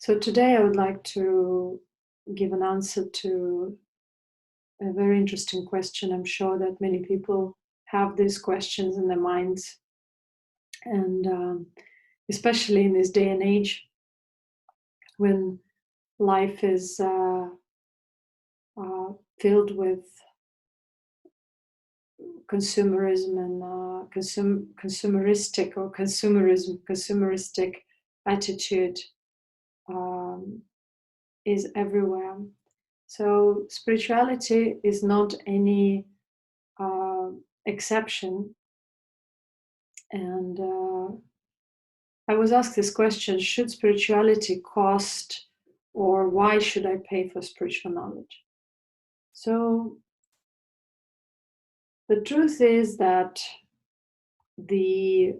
So today I would like to give an answer to a very interesting question. I'm sure that many people have these questions in their minds, and especially in this day and age when life is filled with consumerism and consumeristic attitude is everywhere. So spirituality is not any exception. And I was asked this question: should spirituality cost, or why should I pay for spiritual knowledge? So the truth is that the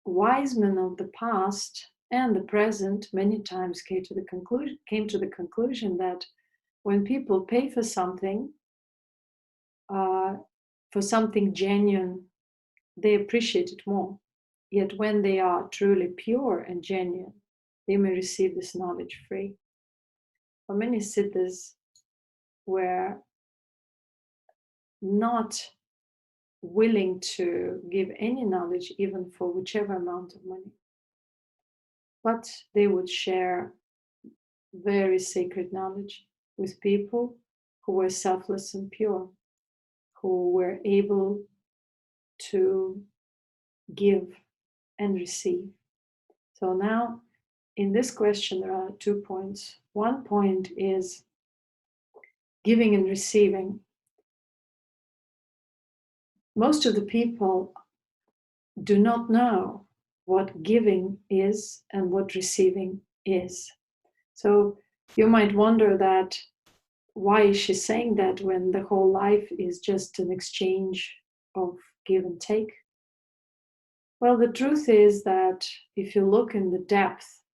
wise men of the past and the present many times came to the conclusion that when people pay for something genuine, they appreciate it more. Yet when they are truly pure and genuine, they may receive this knowledge free. For many siddhas were not willing to give any knowledge, even for whichever amount of money. But they would share very sacred knowledge with people who were selfless and pure, who were able to give and receive. So now, in this question, there are 2 points. One point is giving and receiving. Most of the people do not know what giving is and what receiving is. So you might wonder that why is she saying that when the whole life is just an exchange of give and take? Well, the truth is that if you look in the depth,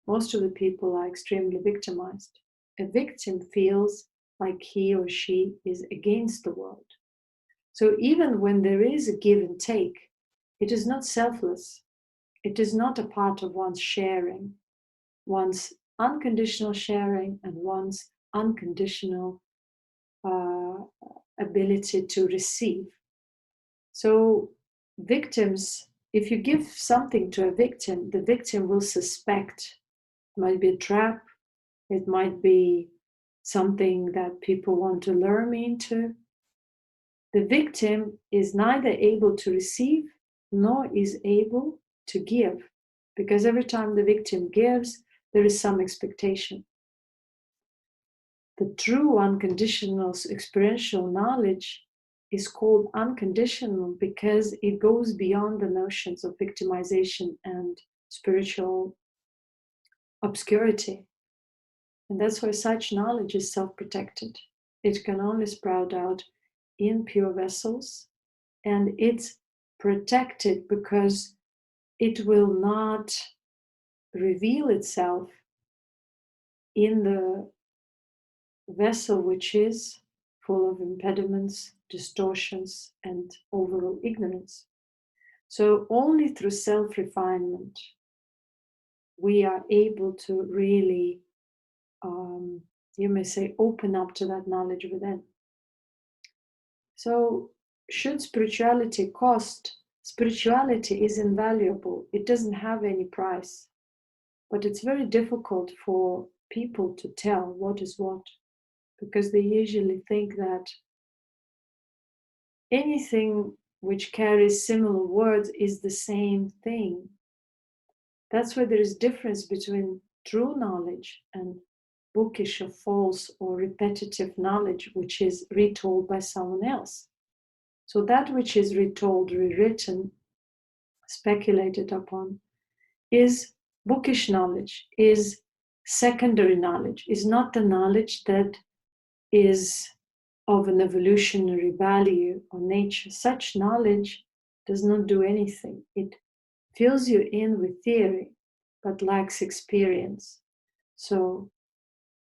most of the people are extremely victimized. A victim feels like he or she is against the world. So even when there is a give and take, it is not selfless. It is not a part of one's sharing, one's unconditional sharing and one's unconditional ability to receive. So victims, if you give something to a victim, the victim will suspect it might be a trap, it might be something that people want to lure me into. The victim is neither able to receive nor is able to give, because every time the victim gives, there is some expectation. The true unconditional experiential knowledge is called unconditional because it goes beyond the notions of victimization and spiritual obscurity. And that's why such knowledge is self-protected. It can only sprout out in pure vessels, and it's protected because it will not reveal itself in the vessel which is full of impediments, distortions, and overall ignorance. So only through self-refinement we are able to really, you may say, open up to that knowledge within. So should spirituality cost? Spirituality is invaluable. It doesn't have any price. But it's very difficult for people to tell what is what, because they usually think that anything which carries similar words is the same thing. That's why there is difference between true knowledge and bookish or false or repetitive knowledge, which is retold by someone else. So that which is retold, rewritten, speculated upon, is bookish knowledge, is secondary knowledge, is not the knowledge that is of an evolutionary value or nature. Such knowledge does not do anything. It fills you in with theory, but lacks experience. So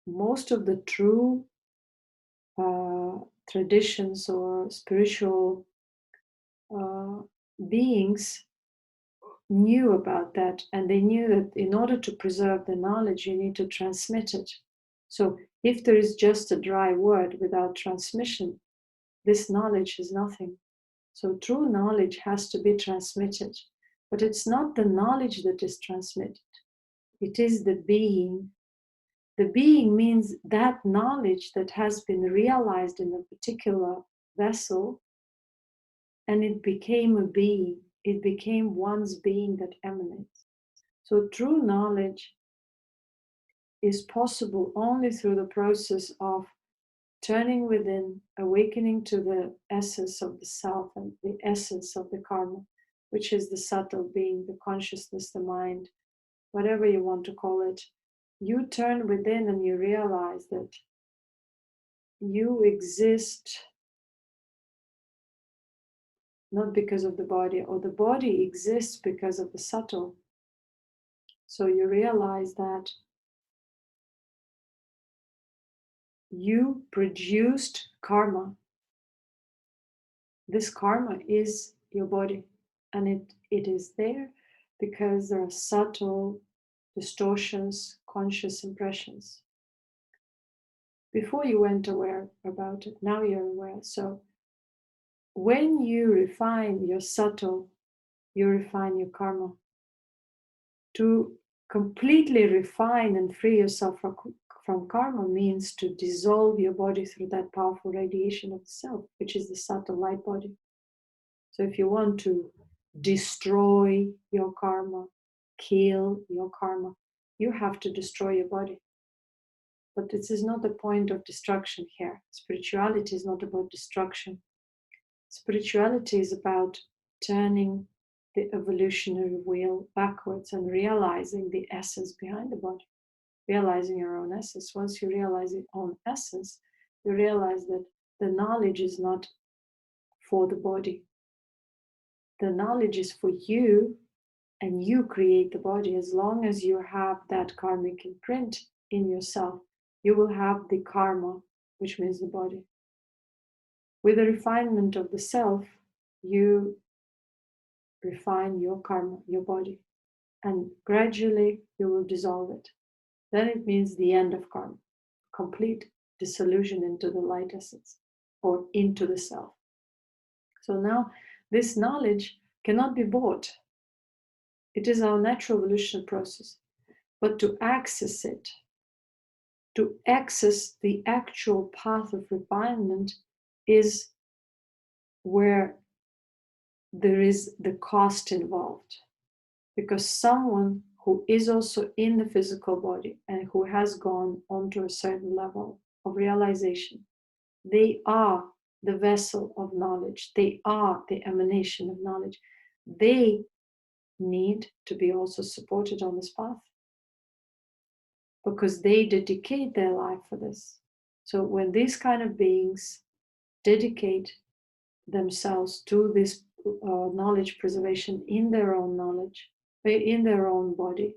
most of the true traditions or spiritual beings knew about that, and they knew that in order to preserve the knowledge, you need to transmit it. So if there is just a dry word without transmission, this knowledge is nothing. So true knowledge has to be transmitted. But it's not the knowledge that is transmitted, it is the being. The being means that knowledge that has been realized in a particular vessel, and it became a being. It became one's being that emanates. So true knowledge is possible only through the process of turning within, awakening to the essence of the self and the essence of the karma, which is the subtle being, the consciousness, the mind, whatever you want to call it. You turn within and you realize that you exist not because of the body, or the body exists because of the subtle. So you realize that you produced karma. This karma is your body, and it is there because there are subtle distortions, conscious impressions. Before you weren't aware about it, now you're aware. So when you refine your subtle, you refine your karma. To completely refine and free yourself from karma means to dissolve your body through that powerful radiation of the self, which is the subtle light body. So if you want to destroy your karma, kill your karma, you have to destroy your body. But this is not the point of destruction here. Spirituality is not about destruction. Spirituality is about turning the evolutionary wheel backwards and realizing the essence behind the body, realizing your own essence. Once you realize your own essence, you realize that the knowledge is not for the body. The knowledge is for you, and you create the body. As long as you have that karmic imprint in yourself, you will have the karma, which means the body. With the refinement of the self, you refine your karma, your body, and gradually you will dissolve it. Then it means the end of karma, complete dissolution into the light essence or into the self. So now this knowledge cannot be bought. It is our natural evolution process. But to access it, to access the actual path of refinement, is where there is the cost involved. Because someone who is also in the physical body and who has gone on to a certain level of realization, they are the vessel of knowledge. They are the emanation of knowledge. They need to be also supported on this path because they dedicate their life for this. So when these kind of beings dedicate themselves to this knowledge preservation in their own knowledge, in their own body,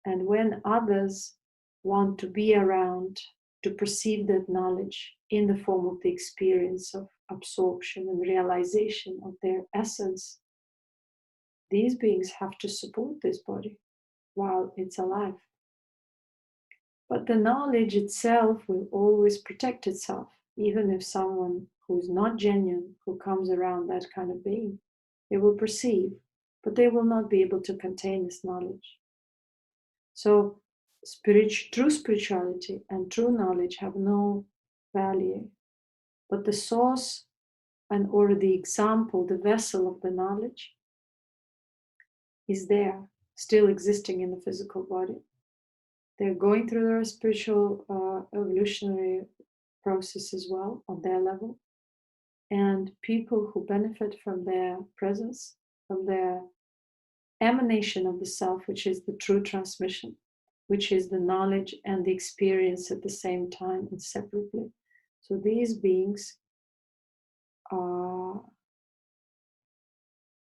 and when others want to be around to perceive that knowledge in the form of the experience of absorption and realization of their essence, these beings have to support this body while it's alive. But the knowledge itself will always protect itself, even if someone who's not genuine, who comes around that kind of being, they will perceive, but they will not be able to contain this knowledge. So true spirituality and true knowledge have no value, but the source and or the example, the vessel of the knowledge is there, still existing in the physical body. They're going through their spiritual evolutionary process as well on their level. And people who benefit from their presence, from their emanation of the self, which is the true transmission, which is the knowledge and the experience at the same time and separately. So these beings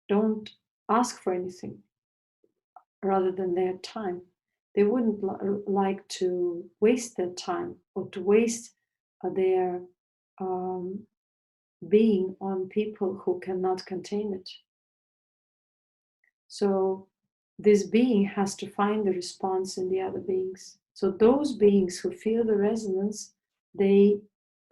don't ask for anything rather than their time. They wouldn't like to waste their time or to waste their being on people who cannot contain it. So this being has to find the response in the other beings. So those beings who feel the resonance, they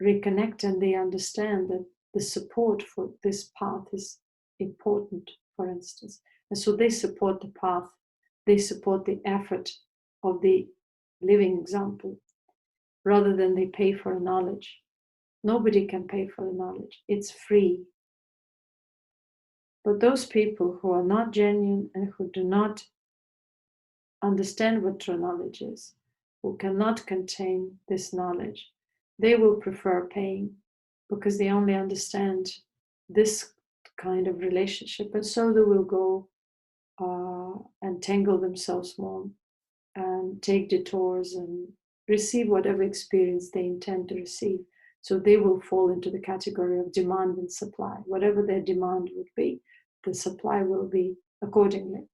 reconnect and they understand that the support for this path is important, for instance. And so they support the path, they support the effort of the living example, rather than they pay for the knowledge. Nobody can pay for the knowledge, it's free. But those people who are not genuine and who do not understand what true knowledge is, who cannot contain this knowledge, they will prefer paying because they only understand this kind of relationship. And so they will go and tangle themselves more and take detours and receive whatever experience they intend to receive. So they will fall into the category of demand and supply. Whatever their demand would be, the supply will be accordingly.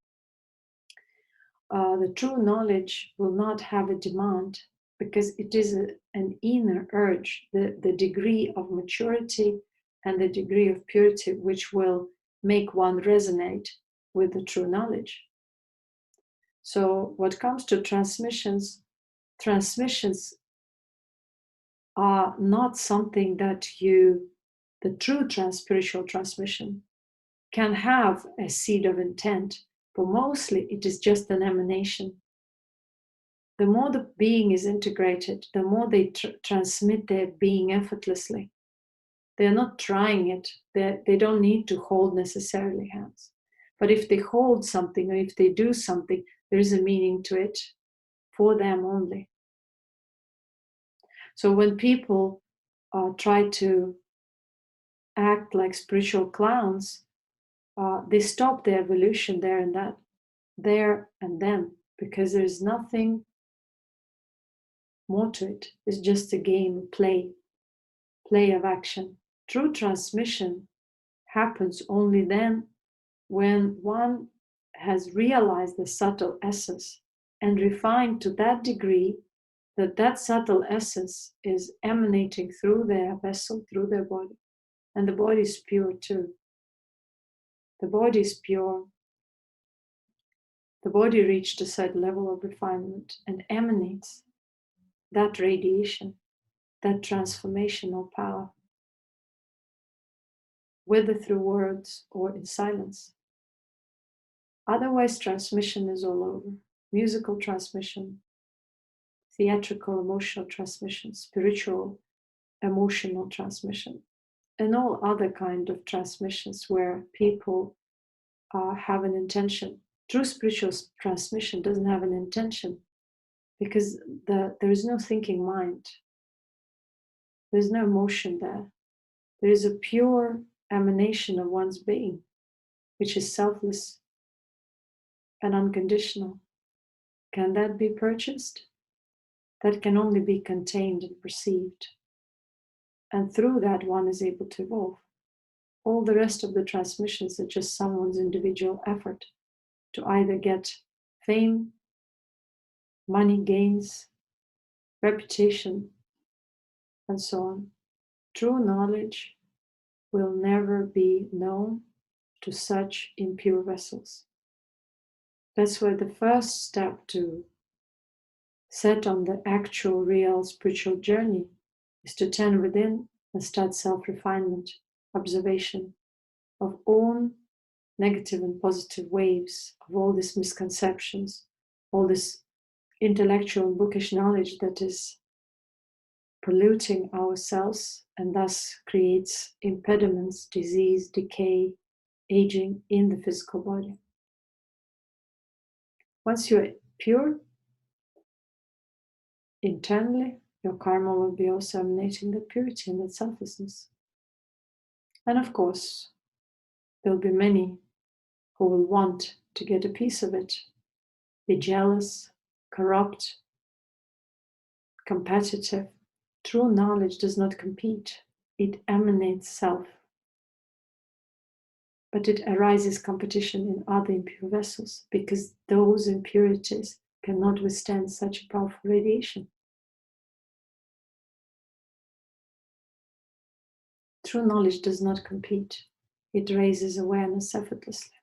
The true knowledge will not have a demand because it is an inner urge, the degree of maturity and the degree of purity which will make one resonate with the true knowledge. So what comes to transmissions are not something that the true spiritual transmission can have a seed of intent, but mostly it is just an emanation. The more the being is integrated, the more they transmit their being effortlessly. They're not trying it. They don't need to hold necessarily hands. But if they hold something or if they do something, there is a meaning to it for them only. So when people try to act like spiritual clowns, they stop their evolution there and then, because there's nothing more to it. It's just a game, a play of action. True transmission happens only then when one has realized the subtle essence and refined to that degree that subtle essence is emanating through their vessel, through their body. And the body is pure too. The body is pure. The body reached a certain level of refinement and emanates that radiation, that transformational power, whether through words or in silence. Otherwise, transmission is all over. Musical transmission, theatrical emotional transmission, spiritual emotional transmission, and all other kind of transmissions where people have an intention. True spiritual transmission doesn't have an intention because there is no thinking mind. There's no emotion there. There is a pure emanation of one's being, which is selfless and unconditional. Can that be purchased? That can only be contained and perceived. And through that, one is able to evolve. All the rest of the transmissions are just someone's individual effort to either get fame, money gains, reputation, and so on. True knowledge will never be known to such impure vessels. That's why the first step to set on the actual, real spiritual journey is to turn within and start self-refinement, observation of own negative and positive waves of all these misconceptions, all this intellectual and bookish knowledge that is polluting ourselves and thus creates impediments, disease, decay, aging in the physical body. Once you're pure internally, your karma will be also emanating that purity and that selflessness. And of course, there'll be many who will want to get a piece of it, be jealous, corrupt, competitive. True knowledge does not compete, it emanates self. But it arises competition in other impure vessels because those impurities cannot withstand such powerful radiation. True knowledge does not compete, it raises awareness effortlessly.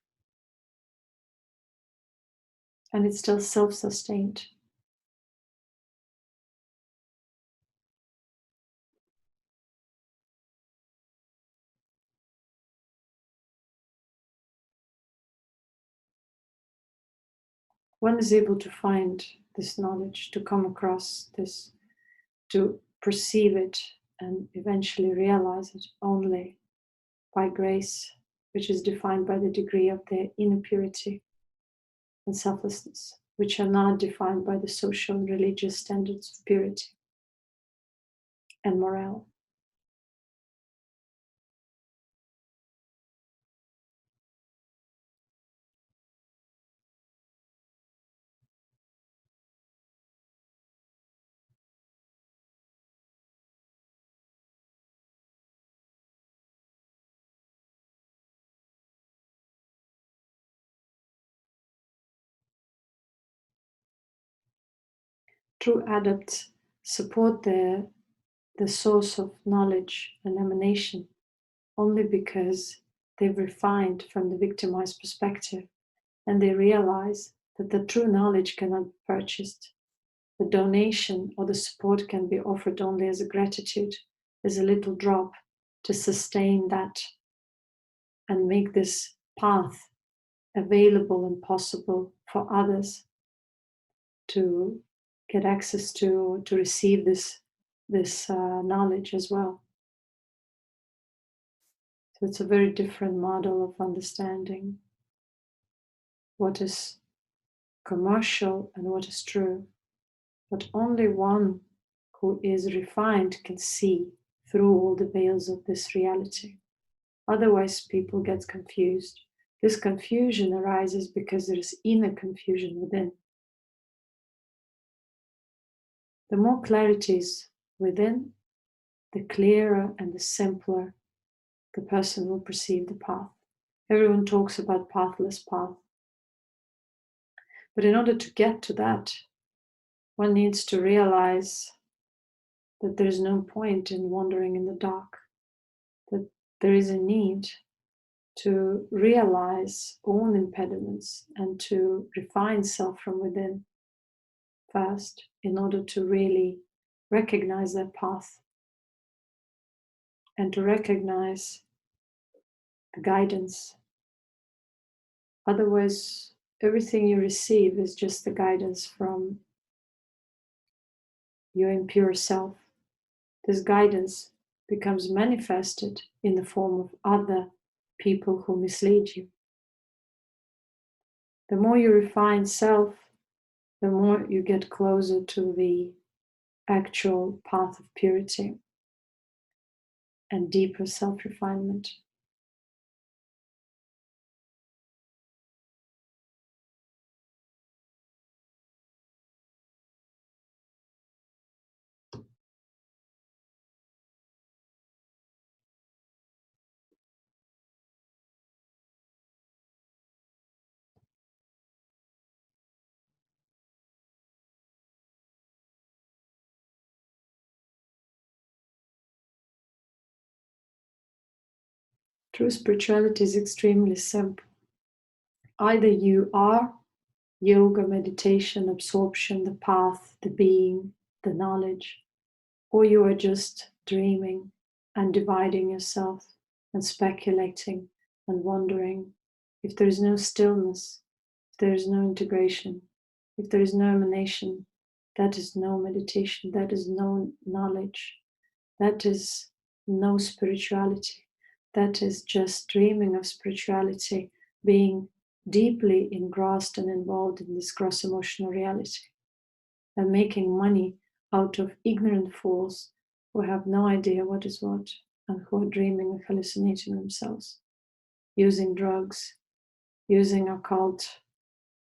and it's still self-sustained. One is able to find this knowledge, to come across this, to perceive it, and eventually realize it only by grace, which is defined by the degree of their inner purity and selflessness, which are not defined by the social and religious standards of purity and morale. True adepts support the source of knowledge and emanation only because they've refined from the victimized perspective, and they realize that the true knowledge cannot be purchased. The donation or the support can be offered only as a gratitude, as a little drop to sustain that and make this path available and possible for others to get access to receive this knowledge as well. So it's a very different model of understanding what is commercial and what is true. But only one who is refined can see through all the veils of this reality. Otherwise, people get confused. This confusion arises because there is inner confusion within. The more clarity is within, the clearer and the simpler the person will perceive the path. Everyone talks about pathless path. But in order to get to that, one needs to realize that there is no point in wandering in the dark, that there is a need to realize own impediments and to refine self from within first in order to really recognize that path and to recognize the guidance. Otherwise, everything you receive is just the guidance from your impure self. This guidance becomes manifested in the form of other people who mislead you. The more you refine self, the more you get closer to the actual path of purity and deeper self-refinement. True spirituality is extremely simple. Either you are yoga, meditation, absorption, the path, the being, the knowledge, or you are just dreaming and dividing yourself and speculating and wondering. If there is no stillness, if there is no integration, if there is no emanation, that is no meditation, that is no knowledge, that is no spirituality. That is just dreaming of spirituality, being deeply engrossed and involved in this gross emotional reality and making money out of ignorant fools who have no idea what is what and who are dreaming and hallucinating themselves, using drugs, using occult,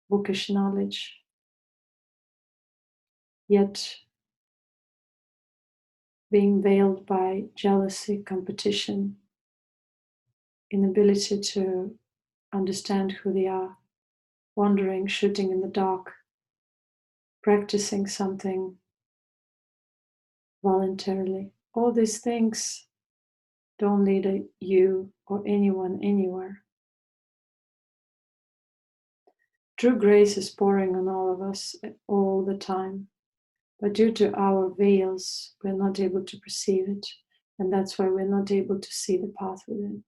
bookish knowledge, yet being veiled by jealousy, competition, inability to understand who they are, wandering, shooting in the dark, practicing something voluntarily. All these things don't lead you or anyone anywhere. True grace is pouring on all of us all the time. But due to our veils, we're not able to perceive it. And that's why we're not able to see the path within.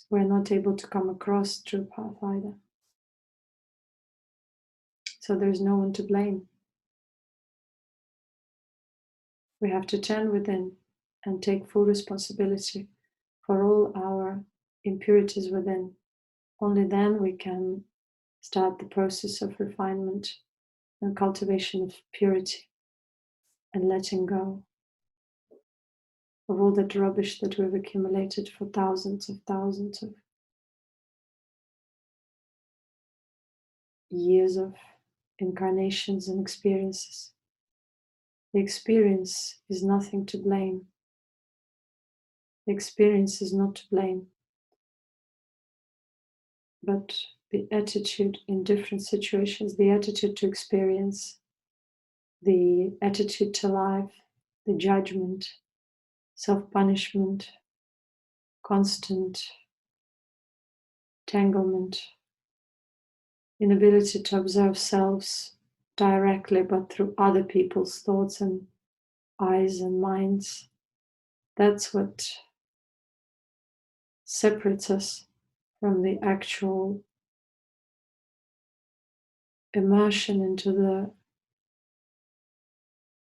We're not able to come across true path either. So there's no one to blame. We have to turn within and take full responsibility for all our impurities within. Only then we can start the process of refinement and cultivation of purity and letting go of all that rubbish that we've accumulated for thousands of years of incarnations and experiences. The experience is nothing to blame. The experience is not to blame, but the attitude in different situations, the attitude to experience, the attitude to life, the judgment, self-punishment, constant entanglement, inability to observe selves directly but through other people's thoughts and eyes and minds. That's what separates us from the actual immersion into the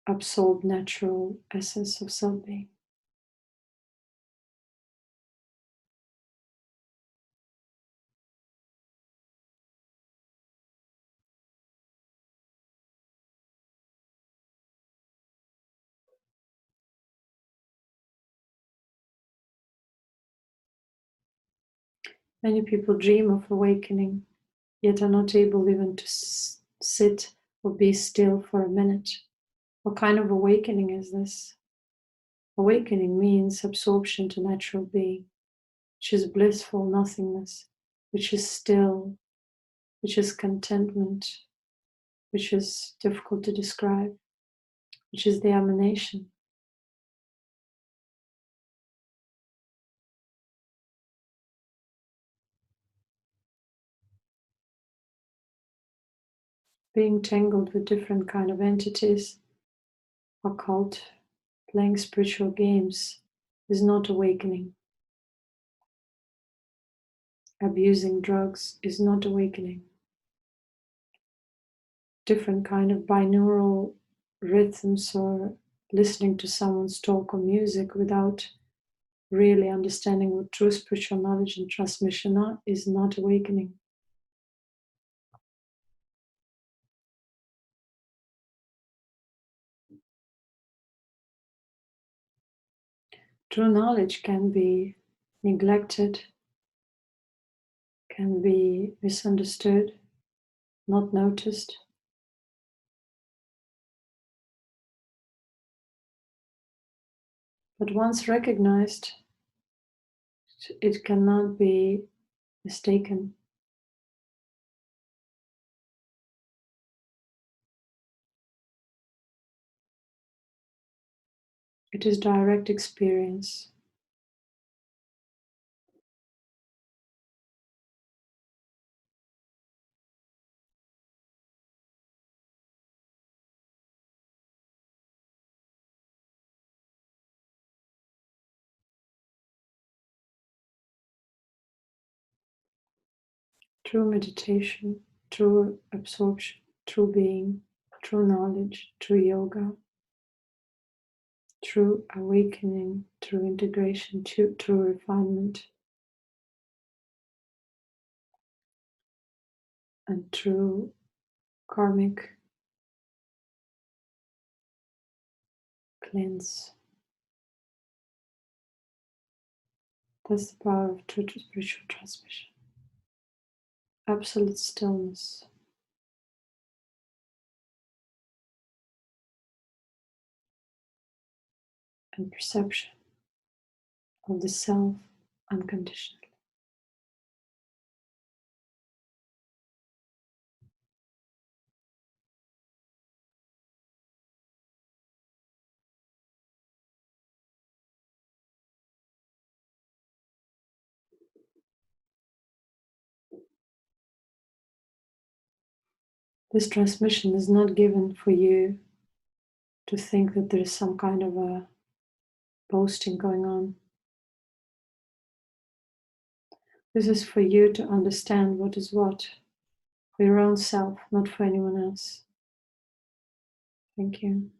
absorbed natural essence of self-being. Many people dream of awakening, yet are not able even to sit or be still for a minute. What kind of awakening is this? Awakening means absorption to natural being, which is blissful nothingness, which is still, which is contentment, which is difficult to describe, which is the emanation. Being tangled with different kind of entities, occult, playing spiritual games is not awakening. Abusing drugs is not awakening. Different kind of binaural rhythms or listening to someone's talk or music without really understanding what true spiritual knowledge and transmission are is not awakening. True knowledge can be neglected, can be misunderstood, not noticed. But once recognized, it cannot be mistaken. It is direct experience. True meditation, true absorption, true being, true knowledge, true yoga, true awakening, true integration, true refinement, and true karmic cleanse. That's the power of true spiritual transmission. Absolute stillness. And perception of the self unconditionally. This transmission is not given for you to think that there is some kind of a boasting going on. This is for you to understand what is what, for your own self, not for anyone else. Thank you.